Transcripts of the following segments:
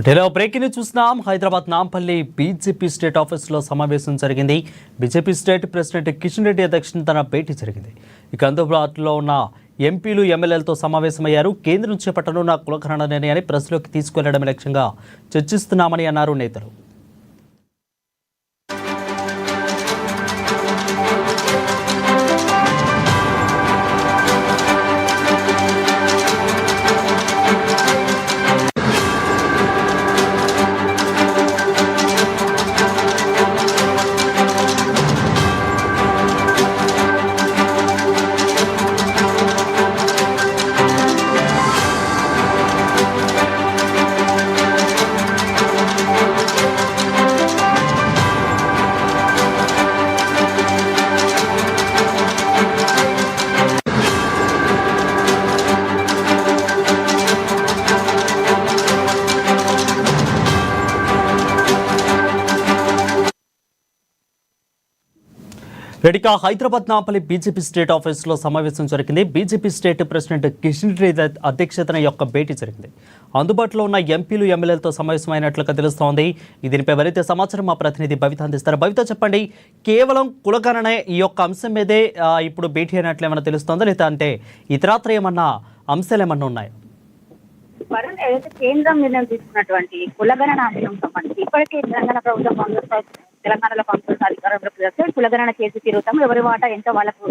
Breaking చూస్తున్నాం. Hyderabad Nampally BJP state ఆఫీసులో సమావేశం జరిగింది. BJP state president Kishan Reddy అధ్యక్షతన భేటీ జరిగింది. ఇక అందుబాటులో ఉన్న ఎంపీలు ఎమ్మెల్యేలతో సమావేశమయ్యారు. కేంద్రం చేపట్టనున్న కులగణన నిర్ణయాన్ని ప్రజల్లోకి తీసుకెళ్లడం లక్ష్యంగా చర్చిస్తున్నామని అన్నారు నేతలు. రెడ్డిగా హైదరాబాద్ నాంపల్లి బీజేపీ స్టేట్ ఆఫీసులో సమావేశం జరిగింది. BJP state president Kishan Reddy అధ్యక్షతన యొక్క భేటీ జరిగింది. అందుబాటులో ఉన్న ఎంపీలు ఎమ్మెల్యేలతో సమావేశమైనట్లుగా తెలుస్తోంది. దీనిపై మరింత సమాచారం మా ప్రతినిధి భవిత అందిస్తారు. భవిత, చెప్పండి, కేవలం కులగణన ఈ యొక్క అంశం మీదే ఇప్పుడు భేటీ అయినట్లు ఏమన్నా తెలుస్తోందా, లేదా అంటే ఇతరత్ర ఏమన్నా అంశాలు ఏమన్నా ఉన్నాయా? ఏదైతే కేంద్రం నిర్ణయం తీసుకున్నటువంటి కులగణన అంశం సంబంధించి ఇప్పటికే తెలంగాణ ప్రభుత్వం తెలంగాణలో కాంగ్రెస్ అధికారంలోకి వస్తే కులగణన చేసి తీరుతాం, ఎవరి వాటా ఎంత వాళ్ళకు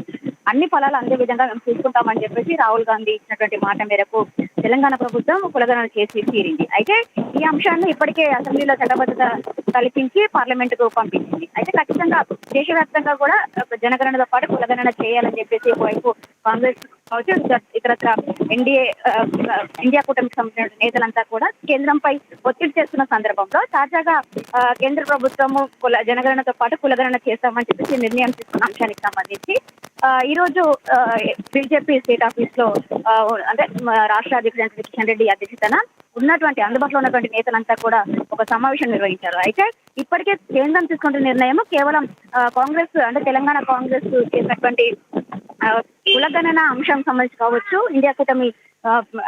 అన్ని ఫలాలు అందే విధంగా మేము తీసుకుంటామని చెప్పేసి రాహుల్ గాంధీ ఇచ్చినటువంటి మాట మేరకు తెలంగాణ ప్రభుత్వం కులగణన చేసి తీరింది. అయితే ఈ అంశాన్ని ఇప్పటికే అసెంబ్లీలో చట్టబద్ధత కల్పించి పార్లమెంట్ కు పంపించింది. అయితే ఖచ్చితంగా దేశవ్యాప్తంగా కూడా జనగణనతో పాటు కులగణన చేయాలని చెప్పేసి ఒకవైపు కాంగ్రెస్ కావచ్చు, ఇతరత్ర ఇండియా కూటమికి సంబంధించిన నేతలంతా కూడా కేంద్రంపై ఒత్తిడి చేస్తున్న సందర్భంలో తాజాగా కేంద్ర ప్రభుత్వము జనగణనతో పాటు కులగణన చేస్తామని చెప్పేసి నిర్ణయం తీసుకున్న అంశానికి సంబంధించి ఈ రోజు బీజేపీ స్టేట్ ఆఫీస్ లో అంటే రాష్ట్ర అధ్యక్షుడు కిషన్ రెడ్డి అధ్యక్షతన ఉన్నటువంటి అందుబాటులో ఉన్నటువంటి నేతలంతా కూడా ఒక సమావేశం నిర్వహించారు. అయితే ఇప్పటికే కేంద్రం తీసుకున్న నిర్ణయం కేవలం కాంగ్రెస్ అంటే తెలంగాణ కాంగ్రెస్ చేసినటువంటి కులగణన అంశం సంబంధించి కావచ్చు, ఇండియా కూటమి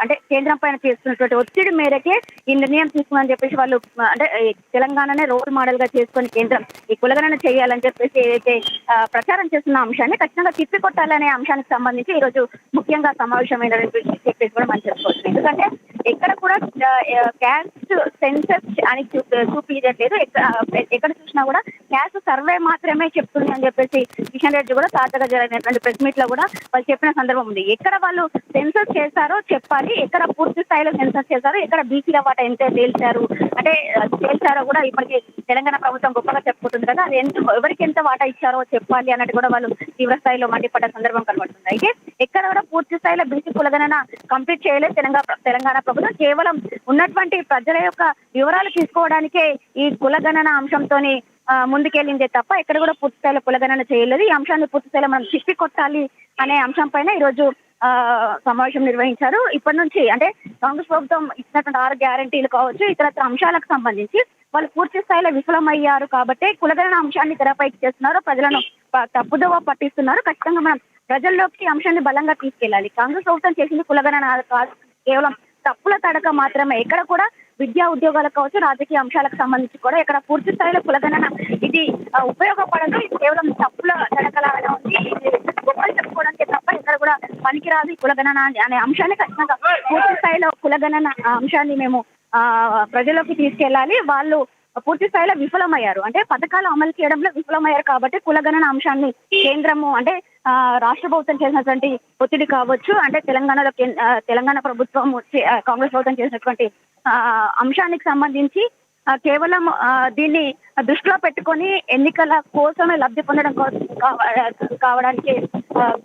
అంటే కేంద్రం పైన చేస్తున్నటువంటి ఒత్తిడి మేరకే ఈ నిర్ణయం తీసుకుని చెప్పేసి వాళ్ళు అంటే తెలంగాణనే రోల్ మోడల్ గా చేసుకొని కేంద్రం ఈ కులగణన చేయాలని చెప్పేసి ఏదైతే ప్రచారం చేస్తున్న అంశాన్ని ఖచ్చితంగా తిప్పికొట్టాలనే అంశానికి సంబంధించి ఈ రోజు ముఖ్యంగా సమావేశమైన చెప్పేసి కూడా మనం చెప్పుకోవచ్చు. ఎందుకంటే ఎక్కడ కూడా క్యాస్ట్ సెన్సస్ అని చూపించట్లేదు, ఎక్కడ చూసినా కూడా క్యాస్ట్ సర్వే మాత్రమే చెప్తుంది అని చెప్పేసి కిషన్ రెడ్డి కూడా తాజాగా జరిగినటువంటి ప్రెస్ మీట్ లో కూడా వాళ్ళు చెప్పిన సందర్భం ఉంది. ఎక్కడ వాళ్ళు సెన్సస్ చేశారో చెప్పాలి, ఎక్కడ పూర్తి స్థాయిలో సెన్సస్ చేశారో, ఎక్కడ బీసీల వాటా ఎంత తేల్చారు అంటే తేల్చారో కూడా ఇప్పటికీ తెలంగాణ ప్రభుత్వం గొప్పగా చెప్పుకుంటుంది కదా, అది ఎవరికి ఎంత వాటా ఇచ్చారో చెప్పాలి అన్నట్టు కూడా వాళ్ళు తీవ్ర స్థాయిలో మండిపడ్డ సందర్భం కనబడుతుంది. అయితే ఎక్కడ కూడా పూర్తి స్థాయిలో బీసీ కులగణన కంప్లీట్ చేయలేదు తెలంగాణ ప్రభుత్వం. కేవలం ఉన్నటువంటి ప్రజల యొక్క వివరాలు తీసుకోవడానికే ఈ కులగణన అంశంతోని ముందుకెళ్ళిందే తప్ప ఎక్కడ కూడా పూర్తి స్థాయిలో కులగణన చేయలేదు. ఈ అంశాన్ని పూర్తి స్థాయిలో మనం తిప్పి కొట్టాలి అనే అంశం పైన ఈరోజు సమావేశం నిర్వహించారు. ఇప్పటి నుంచి అంటే కాంగ్రెస్ ప్రభుత్వం ఇచ్చినటువంటి 6 గ్యారంటీలు కావచ్చు, ఇతరత్ర అంశాలకు సంబంధించి వాళ్ళు పూర్తి స్థాయిలో విఫలమయ్యారు కాబట్టి కులగణన అంశాన్ని తెరపైకి చేస్తున్నారు, ప్రజలను తప్పుదోవ పట్టిస్తున్నారు. ఖచ్చితంగా మనం ప్రజల్లోకి అంశాన్ని బలంగా తీసుకెళ్లాలి. కాంగ్రెస్ ప్రభుత్వం చేసింది కులగణన కాదు, కేవలం తప్పుల తడక మాత్రమే. ఎక్కడ కూడా విద్యా ఉద్యోగాలకు కావచ్చు, రాజకీయ అంశాలకు సంబంధించి కూడా ఇక్కడ పూర్తి స్థాయిలో కులగణన ఇది ఉపయోగపడదు, ఇది కేవలం తప్పుల తడకలాగా ఉంది, ఇది గొప్పలు చెప్పుకోవడానికి తప్ప ఇక్కడ కూడా పనికిరాదు కులగణన అనే అంశాన్ని ఖచ్చితంగా పూర్తి స్థాయిలో కులగణన అంశాన్ని మేము ప్రజల్లోకి తీసుకెళ్లాలి. వాళ్ళు పూర్తి స్థాయిలో విఫలమయ్యారు అంటే పథకాలు అమలు చేయడంలో విఫలమయ్యారు కాబట్టి కులగణన అంశాన్ని కేంద్రము అంటే రాష్ట్ర ప్రభుత్వం చేసినటువంటి ఒత్తిడి కావచ్చు, అంటే తెలంగాణ ప్రభుత్వం కాంగ్రెస్ ప్రభుత్వం చేసినటువంటి అంశానికి సంబంధించి కేవలం దీన్ని దృష్టిలో పెట్టుకొని ఎన్నికల కోసమే లబ్ధి పొందడం కావడానికి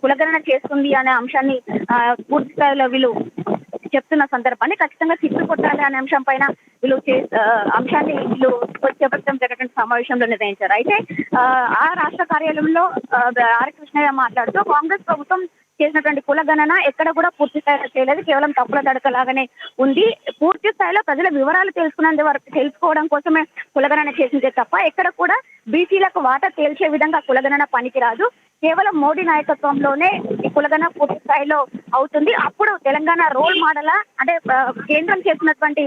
కులగణన చేస్తుంది అనే అంశాన్ని పూర్తి స్థాయిలో వీళ్ళు చెప్తున్న సందర్భాన్ని ఖచ్చితంగా తిప్పికొట్టాలి అనే అంశం పైన వీళ్ళు అంశాన్ని వీళ్ళు చేపట్టడం జరిగిన సమావేశంలో నిర్ణయించారు. అయితే ఆ రాష్ట్ర కార్యాలయంలో ఆర్ కృష్ణయ్య మాట్లాడుతూ కాంగ్రెస్ ప్రభుత్వం చేసినటువంటి కులగణన ఎక్కడ కూడా పూర్తి స్థాయిలో చేయలేదు, కేవలం తప్పుల తడకలాగానే ఉంది. పూర్తి స్థాయిలో ప్రజల వివరాలు తెలుసుకోవడం కోసమే కులగణన చేసిందే తప్ప ఎక్కడ కూడా బీసీలకు వాటా తేల్చే విధంగా కులగణన పనికిరాదు. కేవలం మోడీ నాయకత్వంలోనే ఈ కులగణన పూర్తి స్థాయిలో అవుతుంది. అప్పుడు తెలంగాణ రోల్ మోడల్ అంటే కేంద్రం చేసినటువంటి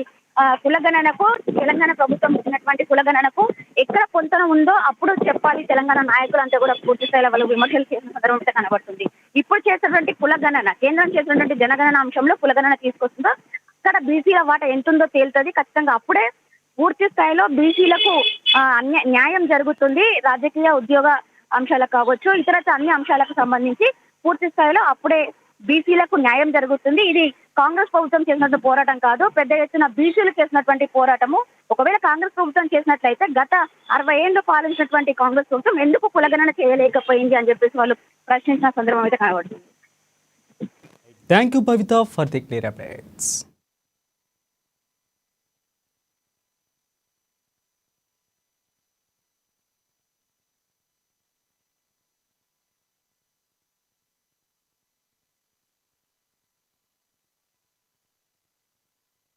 కులగణనకు తెలంగాణ ప్రభుత్వం ఇచ్చినటువంటి కులగణనకు ఎక్కడ పొంతన ఉందో అప్పుడు చెప్పాలి తెలంగాణ నాయకులంతా కూడా పూర్తి స్థాయిలో వాళ్ళు విమర్శలు చేసిన సందర్భం అయితే కనబడుతుంది. ఇప్పుడు చేసినటువంటి కులగణన, కేంద్రం చేసినటువంటి జనగణన అంశంలో కులగణన తీసుకొస్తుందో అక్కడ బీసీల వాటా ఎంత ఉందో తేలుతుంది. ఖచ్చితంగా అప్పుడే పూర్తి స్థాయిలో బీసీలకు న్యాయం జరుగుతుంది. రాజకీయ ఉద్యోగ అంశాలకు కావచ్చు, ఇతర అన్ని అంశాలకు సంబంధించి పూర్తి స్థాయిలో అప్పుడే బీసీలకు న్యాయం జరుగుతుంది. ఇది కాంగ్రెస్ ప్రభుత్వం చేసినట్టు పోరాటం కాదు, పెద్ద ఎత్తున బీసీలు చేసినటువంటి పోరాటము. ఒకవేళ కాంగ్రెస్ ప్రభుత్వం చేసినట్లయితే గత 60 ఏళ్లు పాలించినటువంటి కాంగ్రెస్ ప్రభుత్వం ఎందుకు కులగణన చేయలేకపోయింది అని చెప్పేసి వాళ్ళు ప్రశ్నించిన సందర్భం అయితే కనబడుతుంది. Thank you Pavitha for the clear updates.